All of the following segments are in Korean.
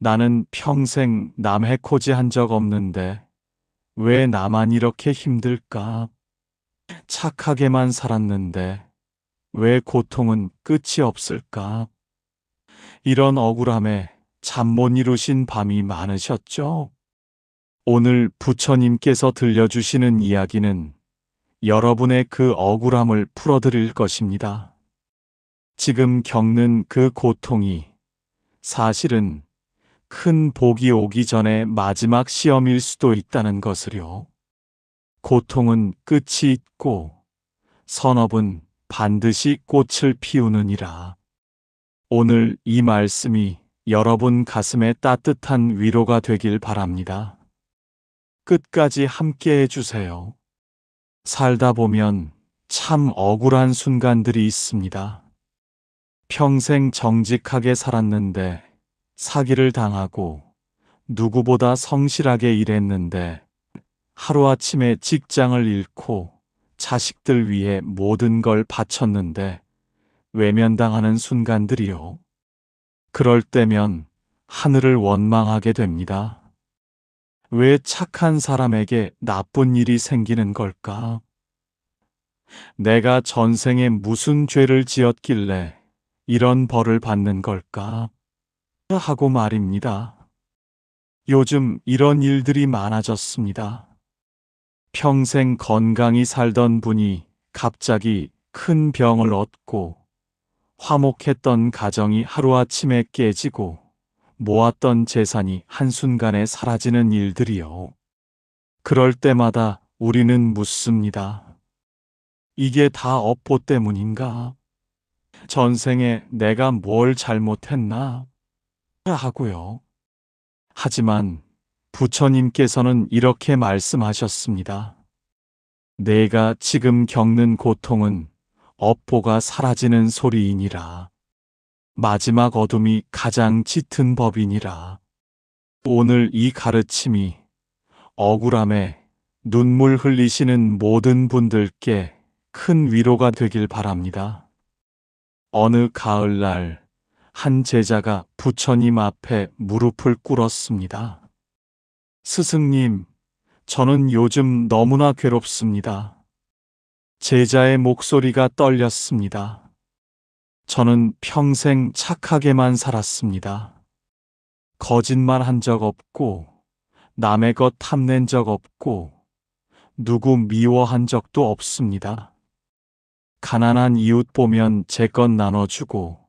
나는 평생 남 해코지 한 적 없는데 왜 나만 이렇게 힘들까? 착하게만 살았는데 왜 고통은 끝이 없을까? 이런 억울함에 잠 못 이루신 밤이 많으셨죠? 오늘 부처님께서 들려주시는 이야기는 여러분의 그 억울함을 풀어드릴 것입니다. 지금 겪는 그 고통이 사실은 큰 복이 오기 전에 마지막 시험일 수도 있다는 것을요. 고통은 끝이 있고 선업은 반드시 꽃을 피우느니라. 오늘 이 말씀이 여러분 가슴에 따뜻한 위로가 되길 바랍니다. 끝까지 함께 해주세요. 살다 보면 참 억울한 순간들이 있습니다. 평생 정직하게 살았는데 사기를 당하고 누구보다 성실하게 일했는데 하루아침에 직장을 잃고 자식들 위해 모든 걸 바쳤는데 외면당하는 순간들이요. 그럴 때면 하늘을 원망하게 됩니다. 왜 착한 사람에게 나쁜 일이 생기는 걸까? 내가 전생에 무슨 죄를 지었길래 이런 벌을 받는 걸까? 하고 말입니다. 요즘 이런 일들이 많아졌습니다. 평생 건강히 살던 분이 갑자기 큰 병을 얻고 화목했던 가정이 하루아침에 깨지고 모았던 재산이 한순간에 사라지는 일들이요. 그럴 때마다 우리는 묻습니다. 이게 다 업보 때문인가? 전생에 내가 뭘 잘못했나? 하고요. 하지만 부처님께서는 이렇게 말씀하셨습니다. 내가 지금 겪는 고통은 업보가 사라지는 소리이니라. 마지막 어둠이 가장 짙은 법이니라. 오늘 이 가르침이 억울함에 눈물 흘리시는 모든 분들께 큰 위로가 되길 바랍니다. 어느 가을날 한 제자가 부처님 앞에 무릎을 꿇었습니다. 스승님, 저는 요즘 너무나 괴롭습니다. 제자의 목소리가 떨렸습니다. 저는 평생 착하게만 살았습니다. 거짓말 한 적 없고, 남의 것 탐낸 적 없고, 누구 미워한 적도 없습니다. 가난한 이웃 보면 제 것 나눠주고,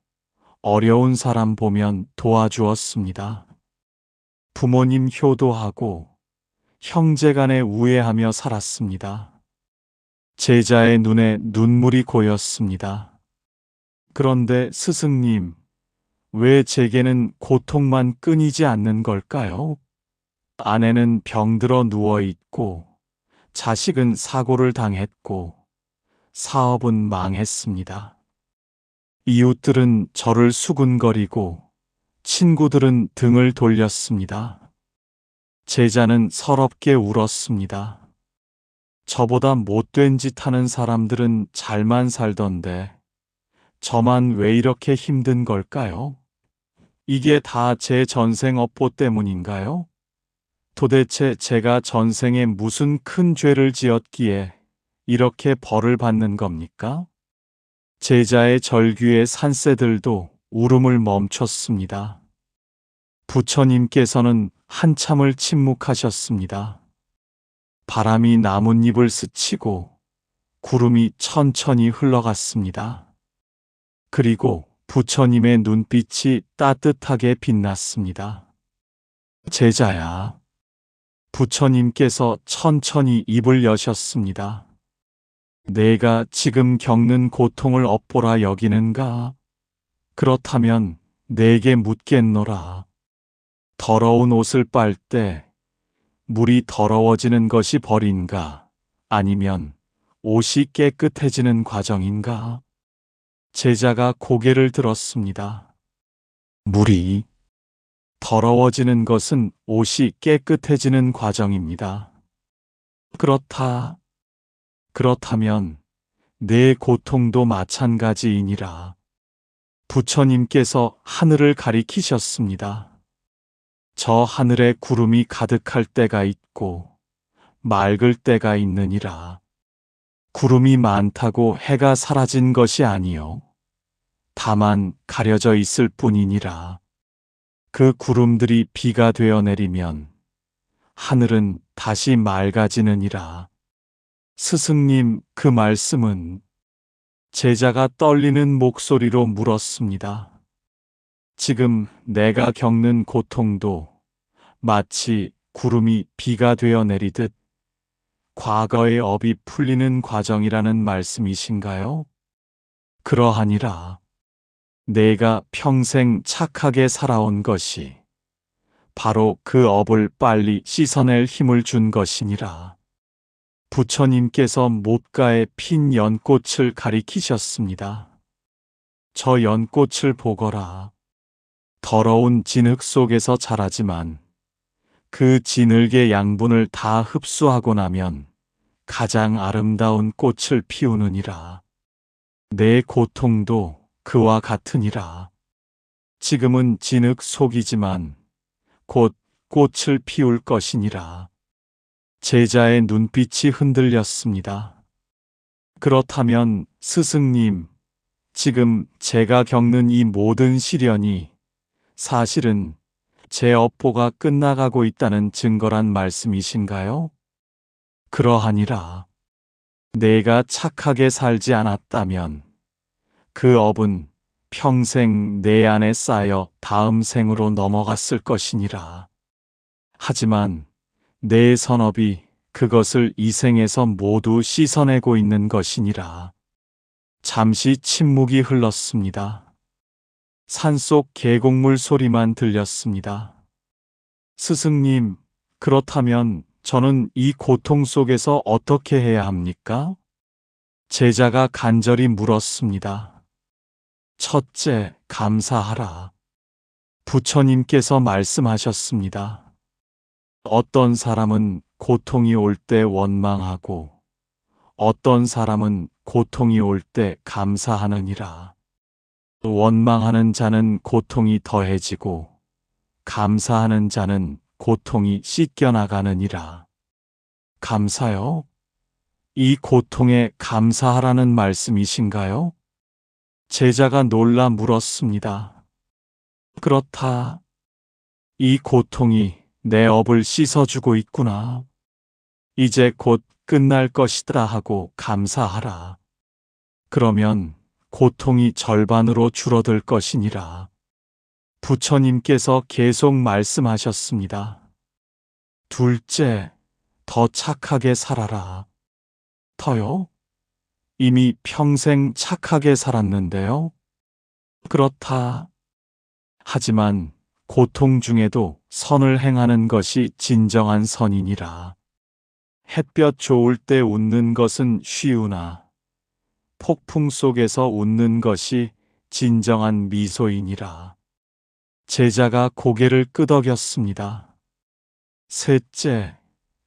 어려운 사람 보면 도와주었습니다. 부모님 효도하고, 형제간에 우애하며 살았습니다. 제자의 눈에 눈물이 고였습니다. 그런데 스승님, 왜 제게는 고통만 끊이지 않는 걸까요? 아내는 병들어 누워있고, 자식은 사고를 당했고, 사업은 망했습니다. 이웃들은 저를 수군거리고, 친구들은 등을 돌렸습니다. 제자는 서럽게 울었습니다. 저보다 못된 짓 하는 사람들은 잘만 살던데 저만 왜 이렇게 힘든 걸까요? 이게 다 제 전생 업보 때문인가요? 도대체 제가 전생에 무슨 큰 죄를 지었기에 이렇게 벌을 받는 겁니까? 제자의 절규에 산새들도 울음을 멈췄습니다. 부처님께서는 한참을 침묵하셨습니다. 바람이 나뭇잎을 스치고 구름이 천천히 흘러갔습니다. 그리고 부처님의 눈빛이 따뜻하게 빛났습니다. 제자야. 부처님께서 천천히 입을 여셨습니다. 내가 지금 겪는 고통을 업보라 여기는가? 그렇다면 내게 묻겠노라. 더러운 옷을 빨 때 물이 더러워지는 것이 벌인가? 아니면 옷이 깨끗해지는 과정인가? 제자가 고개를 들었습니다. 물이 더러워지는 것은 옷이 깨끗해지는 과정입니다. 그렇다면 내 고통도 마찬가지이니라. 부처님께서 하늘을 가리키셨습니다. 저 하늘에 구름이 가득할 때가 있고 맑을 때가 있느니라. 구름이 많다고 해가 사라진 것이 아니요 다만 가려져 있을 뿐이니라. 그 구름들이 비가 되어 내리면 하늘은 다시 맑아지느니라. 스승님, 그 말씀은? 제자가 떨리는 목소리로 물었습니다. 지금 내가 겪는 고통도 마치 구름이 비가 되어 내리듯 과거의 업이 풀리는 과정이라는 말씀이신가요? 그러하니라. 내가 평생 착하게 살아온 것이 바로 그 업을 빨리 씻어낼 힘을 준 것이니라. 부처님께서 못가에 핀 연꽃을 가리키셨습니다. 저 연꽃을 보거라. 더러운 진흙 속에서 자라지만 그 진흙의 양분을 다 흡수하고 나면 가장 아름다운 꽃을 피우느니라. 내 고통도 그와 같으니라. 지금은 진흙 속이지만 곧 꽃을 피울 것이니라. 제자의 눈빛이 흔들렸습니다. 그렇다면 스승님, 지금 제가 겪는 이 모든 시련이 사실은 제 업보가 끝나가고 있다는 증거란 말씀이신가요? 그러하니라. 내가 착하게 살지 않았다면 그 업은 평생 내 안에 쌓여 다음 생으로 넘어갔을 것이니라. 하지만 내 선업이 그것을 이 생에서 모두 씻어내고 있는 것이니라. 잠시 침묵이 흘렀습니다. 산속 계곡물 소리만 들렸습니다. 스승님, 그렇다면 저는 이 고통 속에서 어떻게 해야 합니까? 제자가 간절히 물었습니다. 첫째, 감사하라. 부처님께서 말씀하셨습니다. 어떤 사람은 고통이 올 때 원망하고 어떤 사람은 고통이 올 때 감사하느니라. 원망하는 자는 고통이 더해지고 감사하는 자는 고통이 씻겨나가느니라. 감사요? 이 고통에 감사하라는 말씀이신가요? 제자가 놀라 물었습니다. 그렇다. 이 고통이 내 업을 씻어주고 있구나. 이제 곧 끝날 것이다 하고 감사하라. 그러면 고통이 절반으로 줄어들 것이니라. 부처님께서 계속 말씀하셨습니다. 둘째, 더 착하게 살아라. 더요? 이미 평생 착하게 살았는데요? 그렇다. 하지만 고통 중에도 선을 행하는 것이 진정한 선이니라. 햇볕 좋을 때 웃는 것은 쉬우나 폭풍 속에서 웃는 것이 진정한 미소이니라. 제자가 고개를 끄덕였습니다. 셋째,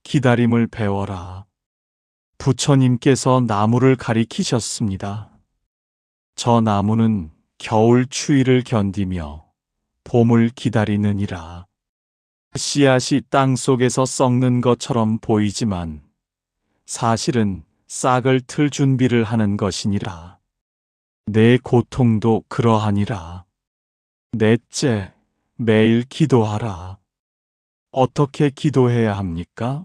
기다림을 배워라. 부처님께서 나무를 가리키셨습니다. 저 나무는 겨울 추위를 견디며 봄을 기다리느니라. 씨앗이 땅 속에서 썩는 것처럼 보이지만 사실은 싹을 틀 준비를 하는 것이니라. 내 고통도 그러하니라. 넷째, 매일 기도하라. 어떻게 기도해야 합니까?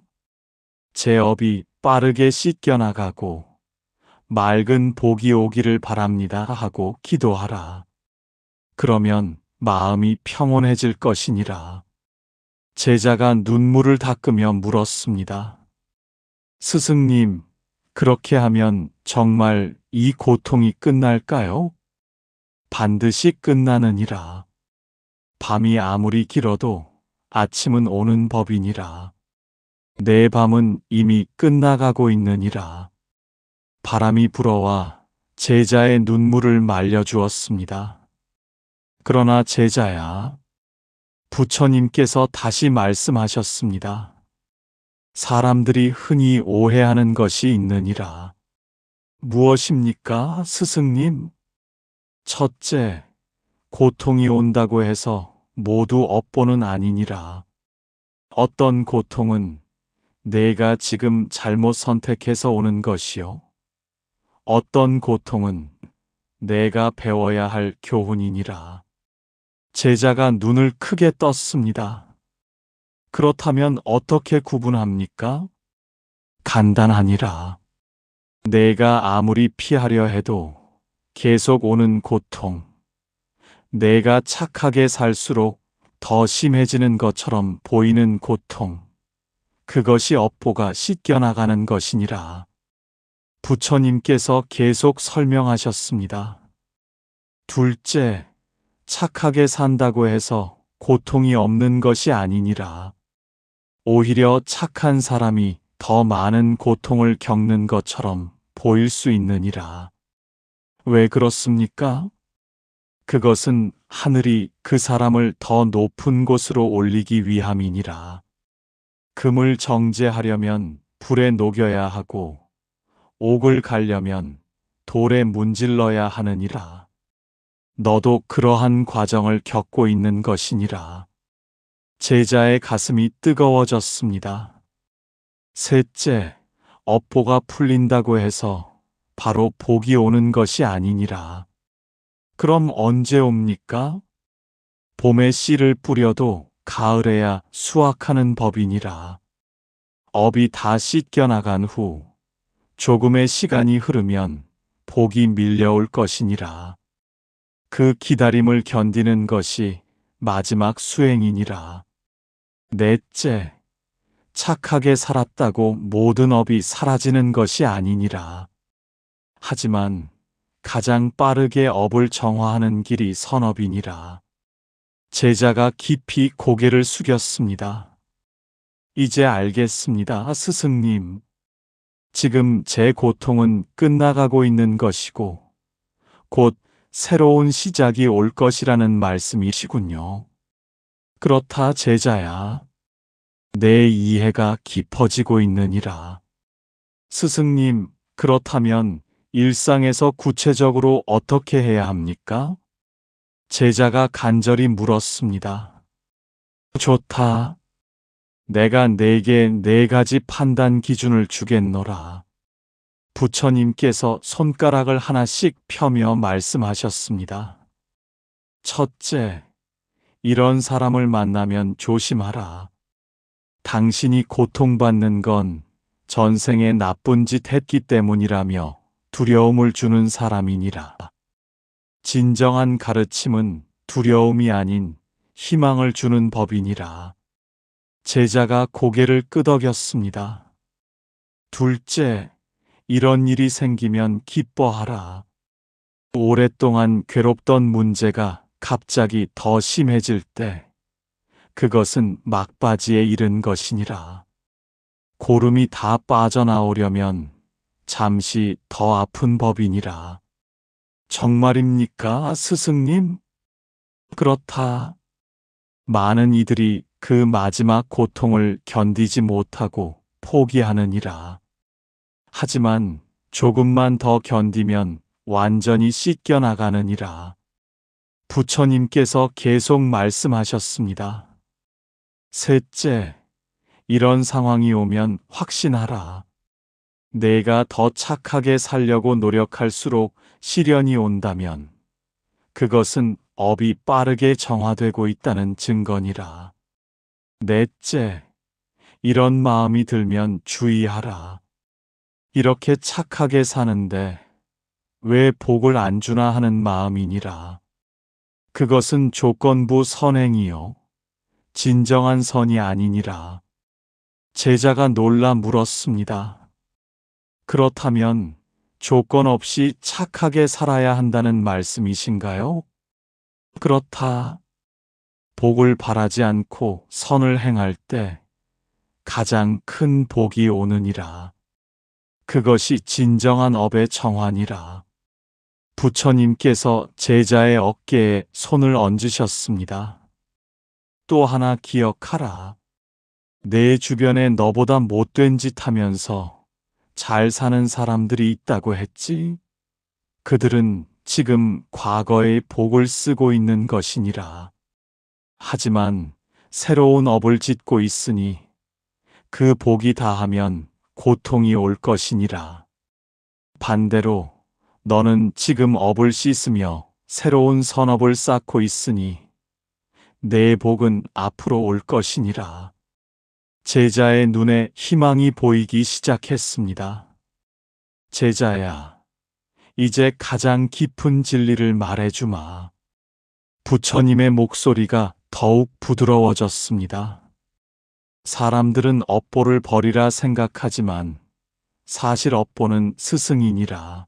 제 업이 빠르게 씻겨나가고 맑은 복이 오기를 바랍니다 하고 기도하라. 그러면 마음이 평온해질 것이니라. 제자가 눈물을 닦으며 물었습니다. 스승님, 그렇게 하면 정말 이 고통이 끝날까요? 반드시 끝나느니라. 밤이 아무리 길어도 아침은 오는 법이니라. 내 밤은 이미 끝나가고 있느니라. 바람이 불어와 제자의 눈물을 말려주었습니다. 그러나 제자야, 부처님께서 다시 말씀하셨습니다. 사람들이 흔히 오해하는 것이 있느니라. 무엇입니까, 스승님? 첫째, 고통이 온다고 해서 모두 업보는 아니니라. 어떤 고통은 내가 지금 잘못 선택해서 오는 것이요. 어떤 고통은 내가 배워야 할 교훈이니라. 제자가 눈을 크게 떴습니다. 그렇다면 어떻게 구분합니까? 간단하니라. 내가 아무리 피하려 해도 계속 오는 고통, 내가 착하게 살수록 더 심해지는 것처럼 보이는 고통, 그것이 업보가 씻겨나가는 것이니라. 부처님께서 계속 설명하셨습니다. 둘째, 착하게 산다고 해서 고통이 없는 것이 아니니라. 오히려 착한 사람이 더 많은 고통을 겪는 것처럼 보일 수 있느니라. 왜 그렇습니까? 그것은 하늘이 그 사람을 더 높은 곳으로 올리기 위함이니라. 금을 정제하려면 불에 녹여야 하고, 옥을 갈려면 돌에 문질러야 하느니라. 너도 그러한 과정을 겪고 있는 것이니라. 제자의 가슴이 뜨거워졌습니다. 셋째, 업보가 풀린다고 해서 바로 복이 오는 것이 아니니라. 그럼 언제 옵니까? 봄에 씨를 뿌려도 가을에야 수확하는 법이니라. 업이 다 씻겨나간 후 조금의 시간이 흐르면 복이 밀려올 것이니라. 그 기다림을 견디는 것이 마지막 수행이니라. 넷째, 착하게 살았다고 모든 업이 사라지는 것이 아니니라. 하지만 가장 빠르게 업을 정화하는 길이 선업이니라. 제자가 깊이 고개를 숙였습니다. 이제 알겠습니다, 스승님. 지금 제 고통은 끝나가고 있는 것이고, 곧 새로운 시작이 올 것이라는 말씀이시군요. 그렇다, 제자야. 내 이해가 깊어지고 있느니라. 스승님, 그렇다면 일상에서 구체적으로 어떻게 해야 합니까? 제자가 간절히 물었습니다. 좋다. 내가 네게 4가지 판단 기준을 주겠노라. 부처님께서 손가락을 하나씩 펴며 말씀하셨습니다. 첫째, 이런 사람을 만나면 조심하라. 당신이 고통받는 건 전생에 나쁜 짓 했기 때문이라며 두려움을 주는 사람이니라. 진정한 가르침은 두려움이 아닌 희망을 주는 법이니라. 제자가 고개를 끄덕였습니다. 둘째, 이런 일이 생기면 기뻐하라. 오랫동안 괴롭던 문제가 갑자기 더 심해질 때 그것은 막바지에 이른 것이니라. 고름이 다 빠져나오려면 잠시 더 아픈 법이니라. 정말입니까, 스승님? 그렇다. 많은 이들이 그 마지막 고통을 견디지 못하고 포기하느니라. 하지만 조금만 더 견디면 완전히 씻겨나가느니라. 부처님께서 계속 말씀하셨습니다. 셋째, 이런 상황이 오면 확신하라. 내가 더 착하게 살려고 노력할수록 시련이 온다면 그것은 업이 빠르게 정화되고 있다는 증거니라. 넷째, 이런 마음이 들면 주의하라. 이렇게 착하게 사는데 왜 복을 안 주나 하는 마음이니라. 그것은 조건부 선행이요. 진정한 선이 아니니라. 제자가 놀라 물었습니다. 그렇다면 조건 없이 착하게 살아야 한다는 말씀이신가요? 그렇다. 복을 바라지 않고 선을 행할 때 가장 큰 복이 오느니라. 그것이 진정한 업의 정화니라. 부처님께서 제자의 어깨에 손을 얹으셨습니다. 또 하나 기억하라. 내 주변에 너보다 못된 짓 하면서 잘 사는 사람들이 있다고 했지? 그들은 지금 과거의 복을 쓰고 있는 것이니라. 하지만 새로운 업을 짓고 있으니 그 복이 다하면 고통이 올 것이니라. 반대로 너는 지금 업을 씻으며 새로운 선업을 쌓고 있으니 내 복은 앞으로 올 것이니라. 제자의 눈에 희망이 보이기 시작했습니다. 제자야, 이제 가장 깊은 진리를 말해주마. 부처님의 목소리가 더욱 부드러워졌습니다. 사람들은 업보를 버리라 생각하지만 사실 업보는 스승이니라.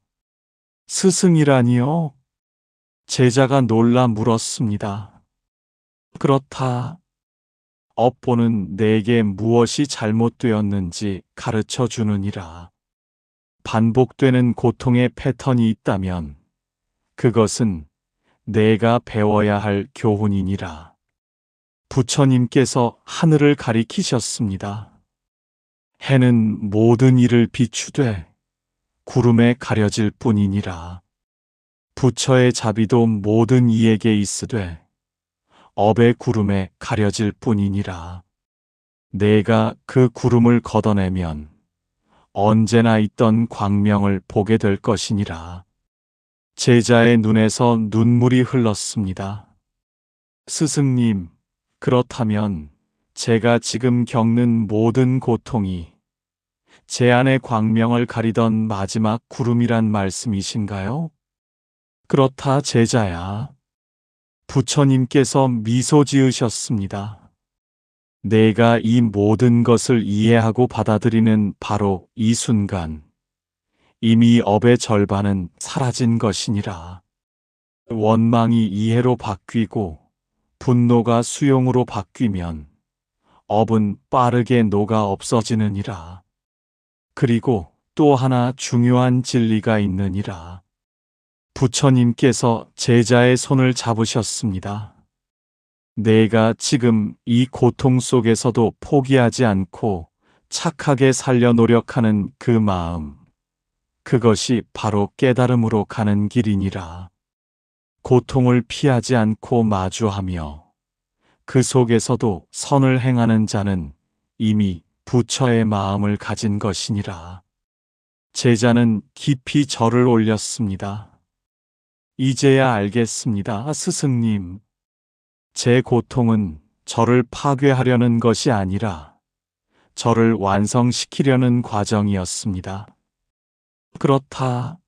스승이라니요? 제자가 놀라 물었습니다. 그렇다. 업보는 내게 무엇이 잘못되었는지 가르쳐 주느니라. 반복되는 고통의 패턴이 있다면 그것은 내가 배워야 할 교훈이니라. 부처님께서 하늘을 가리키셨습니다. 해는 모든 일을 비추되 구름에 가려질 뿐이니라. 부처의 자비도 모든 이에게 있으되 업의 구름에 가려질 뿐이니라. 내가 그 구름을 걷어내면 언제나 있던 광명을 보게 될 것이니라. 제자의 눈에서 눈물이 흘렀습니다. 스승님, 그렇다면 제가 지금 겪는 모든 고통이 제 안의 광명을 가리던 마지막 구름이란 말씀이신가요? 그렇다, 제자야. 부처님께서 미소 지으셨습니다. 내가 이 모든 것을 이해하고 받아들이는 바로 이 순간, 이미 업의 절반은 사라진 것이니라. 원망이 이해로 바뀌고 분노가 수용으로 바뀌면 업은 빠르게 녹아 없어지느니라. 그리고 또 하나 중요한 진리가 있느니라. 부처님께서 제자의 손을 잡으셨습니다. 내가 지금 이 고통 속에서도 포기하지 않고 착하게 살려 노력하는 그 마음, 그것이 바로 깨달음으로 가는 길이니라. 고통을 피하지 않고 마주하며 그 속에서도 선을 행하는 자는 이미 부처의 마음을 가진 것이니라. 제자는 깊이 절을 올렸습니다. 이제야 알겠습니다, 스승님. 제 고통은 저를 파괴하려는 것이 아니라 저를 완성시키려는 과정이었습니다. 그렇다.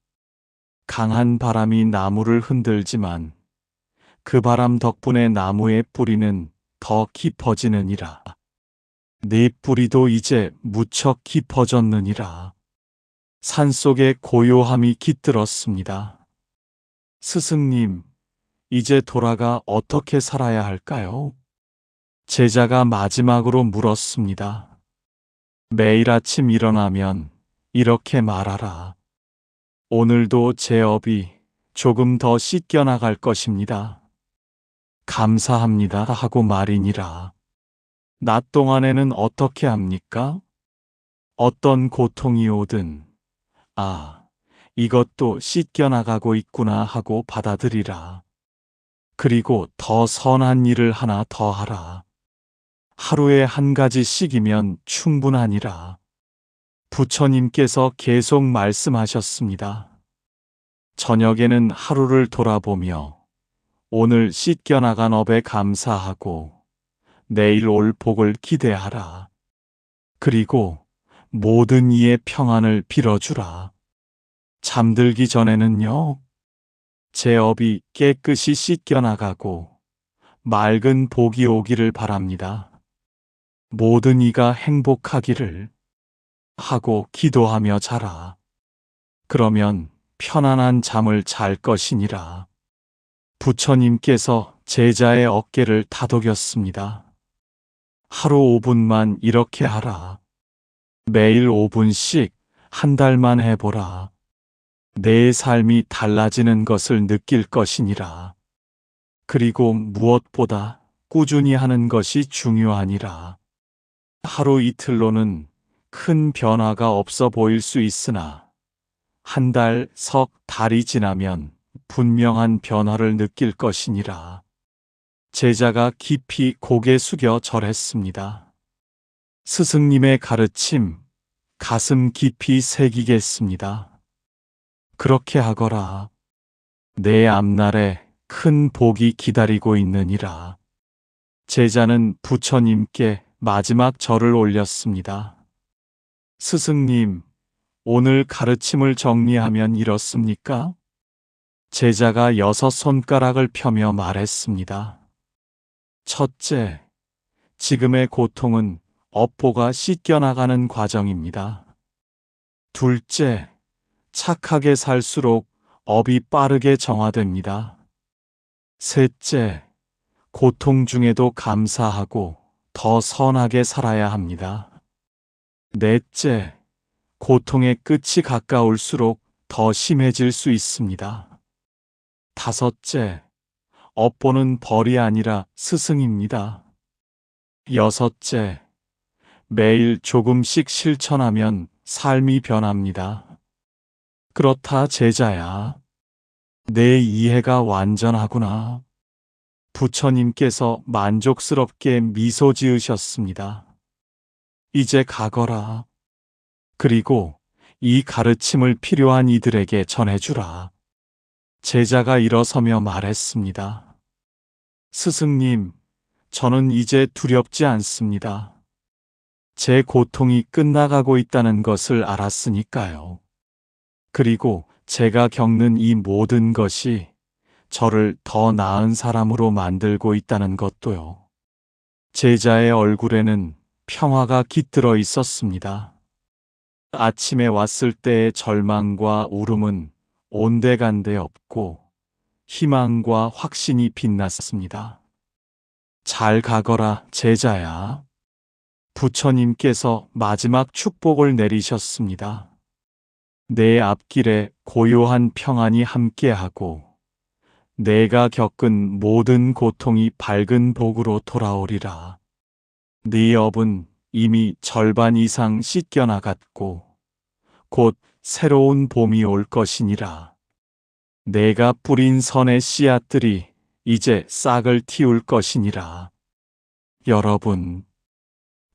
강한 바람이 나무를 흔들지만 그 바람 덕분에 나무의 뿌리는 더 깊어지느니라. 내 뿌리도 이제 무척 깊어졌느니라. 산속에 고요함이 깃들었습니다. 스승님, 이제 돌아가 어떻게 살아야 할까요? 제자가 마지막으로 물었습니다. 매일 아침 일어나면 이렇게 말하라. 오늘도 제 업이 조금 더 씻겨나갈 것입니다. 감사합니다 하고 말이니라. 낮 동안에는 어떻게 합니까? 어떤 고통이 오든, 이것도 씻겨나가고 있구나 하고 받아들이라. 그리고 더 선한 일을 하나 더 하라. 하루에 한 가지씩이면 충분하니라. 부처님께서 계속 말씀하셨습니다. 저녁에는 하루를 돌아보며 오늘 씻겨나간 업에 감사하고 내일 올 복을 기대하라. 그리고 모든 이의 평안을 빌어주라. 잠들기 전에는요, 제 업이 깨끗이 씻겨나가고 맑은 복이 오기를 바랍니다. 모든 이가 행복하기를 하고 기도하며 자라. 그러면 편안한 잠을 잘 것이니라. 부처님께서 제자의 어깨를 다독였습니다. 하루 5분만 이렇게 하라. 매일 5분씩 한 달만 해보라. 내 삶이 달라지는 것을 느낄 것이니라. 그리고 무엇보다 꾸준히 하는 것이 중요하니라. 하루 이틀로는 큰 변화가 없어 보일 수 있으나 한 달, 석 달이 지나면 분명한 변화를 느낄 것이니라. 제자가 깊이 고개 숙여 절했습니다. 스승님의 가르침, 가슴 깊이 새기겠습니다. 그렇게 하거라. 내 앞날에 큰 복이 기다리고 있느니라. 제자는 부처님께 마지막 절을 올렸습니다. 스승님, 오늘 가르침을 정리하면 이렇습니까? 제자가 6 손가락을 펴며 말했습니다. 첫째, 지금의 고통은 업보가 씻겨나가는 과정입니다. 둘째, 착하게 살수록 업이 빠르게 정화됩니다. 셋째, 고통 중에도 감사하고 더 선하게 살아야 합니다. 넷째, 고통의 끝이 가까울수록 더 심해질 수 있습니다. 다섯째, 업보는 벌이 아니라 스승입니다. 여섯째, 매일 조금씩 실천하면 삶이 변합니다. 그렇다 제자야. 내 이해가 완전하구나. 부처님께서 만족스럽게 미소 지으셨습니다. 이제 가거라. 그리고 이 가르침을 필요한 이들에게 전해주라. 제자가 일어서며 말했습니다. 스승님, 저는 이제 두렵지 않습니다. 제 고통이 끝나가고 있다는 것을 알았으니까요. 그리고 제가 겪는 이 모든 것이 저를 더 나은 사람으로 만들고 있다는 것도요. 제자의 얼굴에는 평화가 깃들어 있었습니다. 아침에 왔을 때의 절망과 울음은 온데간데 없고 희망과 확신이 빛났습니다. 잘 가거라, 제자야. 부처님께서 마지막 축복을 내리셨습니다. 내 앞길에 고요한 평안이 함께하고 내가 겪은 모든 고통이 밝은 복으로 돌아오리라. 네 업은 이미 절반 이상 씻겨나갔고 곧 새로운 봄이 올 것이니라. 내가 뿌린 선의 씨앗들이 이제 싹을 틔울 것이니라. 여러분,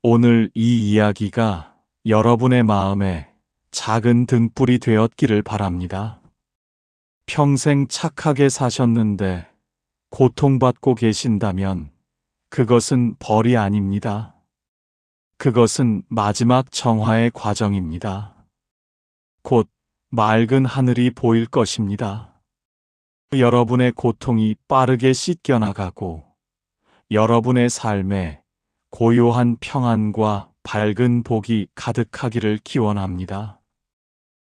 오늘 이 이야기가 여러분의 마음에 작은 등불이 되었기를 바랍니다. 평생 착하게 사셨는데 고통받고 계신다면 그것은 벌이 아닙니다. 그것은 마지막 정화의 과정입니다. 곧 맑은 하늘이 보일 것입니다. 여러분의 고통이 빠르게 씻겨나가고 여러분의 삶에 고요한 평안과 밝은 복이 가득하기를 기원합니다.